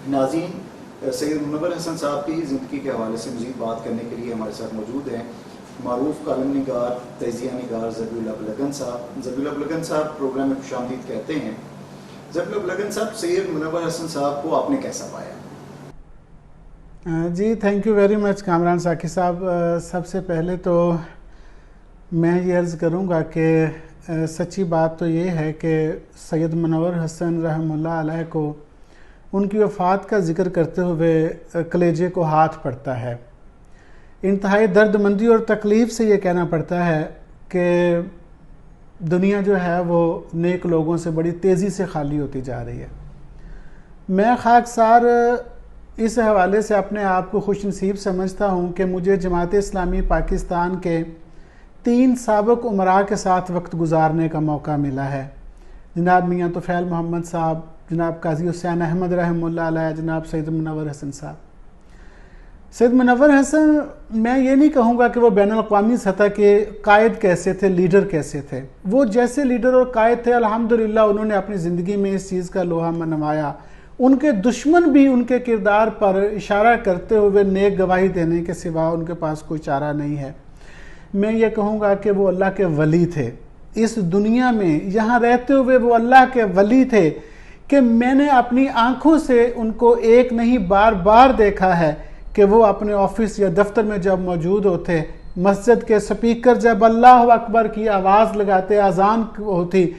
ناظرین، سید منور حسن صاحب کی زندگی کے حوالے سے مزید بات کرنے کے لیے ہمارے ساتھ موجود ہیں معروف کالم نگار، تجزیہ نگار ذبیح اللہ بلگن صاحب۔ ذبیح اللہ بلگن صاحب پروگرام میں خوش آمدید کہتے ہیں۔ ذبیح اللہ بلگن صاحب، سید منور حسن صاحب کو آپ نے کیسا پایا؟ جی thank you very much Kamran Saqi صاحب۔ سب سے پہلے تو میں یہ عرض کروں گا کہ سچی بات تو یہ ہے کہ سید منور حسن رحمہ اللہ علیہ کو ان کی وفات کا ذکر کرتے ہوئے کلیجے کو ہاتھ پڑتا ہے۔ انتہائی درد مندی اور تکلیف سے یہ کہنا پڑتا ہے کہ دنیا جو ہے وہ نیک لوگوں سے بڑی تیزی سے خالی ہوتی جا رہی ہے۔ میں خاکسار اس حوالے سے اپنے آپ کو خوش نصیب سمجھتا ہوں کہ مجھے جماعت اسلامی پاکستان کے 3 سابق امراء کے ساتھ وقت گزارنے کا موقع ملا ہے۔ جناب میاں طفیل محمد صاحب، جناب قاضی حسین احمد رحمہ اللہ علیہ، جناب سید منور حسن صاحب۔ سید منور حسن، میں یہ نہیں کہوں گا کہ وہ بین الاقوامی سطح کے قائد کیسے تھے، لیڈر کیسے تھے۔ وہ جیسے لیڈر اور قائد تھے الحمدللہ انہوں نے اپنی زندگی میں اس چیز کا لوہا منوایا۔ ان کے دشمن بھی ان کے کردار پر اشارہ کرتے ہوئے نیک گواہی دینے کے سوا ان کے پاس کوئی چارہ نہیں ہے۔ میں یہ کہوں گا کہ وہ اللہ کے ولی تھے۔ اس دنیا میں یہاں رہتے ہوئے وہ اللہ کے ولی تھے کہ میں نے اپنی آنکھوں سے ان کو ایک نہیں بار بار دیکھا ہے کہ وہ اپنے آفس یا دفتر میں جب موجود ہوتے، مسجد کے سپیکر جب اللہ اکبر کی آواز لگاتے، اذان ہوتی،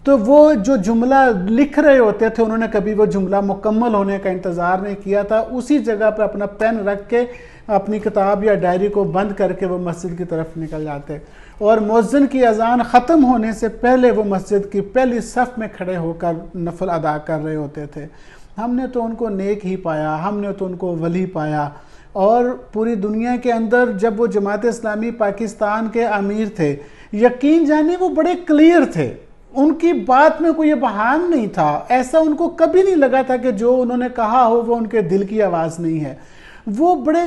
تو وہ جو جملہ لکھ رہے ہوتے تھے انہوں نے کبھی وہ جملہ مکمل ہونے کا انتظار نہیں کیا تھا۔ اسی جگہ پر اپنا پین رکھ کے اپنی کتاب یا ڈائری کو بند کر کے وہ مسجد کی طرف نکل جاتے، اور مؤذن کی اذان ختم ہونے سے پہلے وہ مسجد کی پہلی صف میں کھڑے ہو کر نفل ادا کر رہے ہوتے تھے۔ ہم نے تو ان کو نیک ہی پایا، ہم نے تو ان کو ولی پایا، اور پوری دنیا کے اندر جب وہ جماعت اسلامی پاکستان کے امیر تھے، یقین جانیے وہ بڑے کلیئر تھے۔ ان کی بات میں کوئی ابہام نہیں تھا، ایسا ان کو کبھی نہیں لگا تھا کہ جو انہوں نے کہا ہو وہ ان کے دل کی آواز نہیں ہے۔ وہ بڑے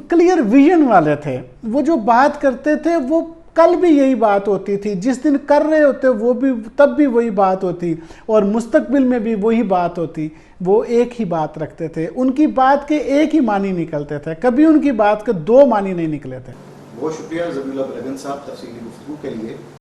کلیئر ویژن والے تھے۔ وہ جو بات کرتے تھے وہ کل بھی یہی بات ہوتی تھی، جس دن کر رہے ہوتے وہ بھی تب بھی وہی بات ہوتی، اور مستقبل میں بھی وہی بات ہوتی۔ وہ ایک ہی بات رکھتے تھے، ان کی بات کے ایک ہی معنی نکلتے تھے، کبھی ان کی بات کے 2 معنی نہیں نکلے تھے۔ بہت شکریہ ذبیح اللہ بلگن صاحب تفصیلی گفتگو کے لیے۔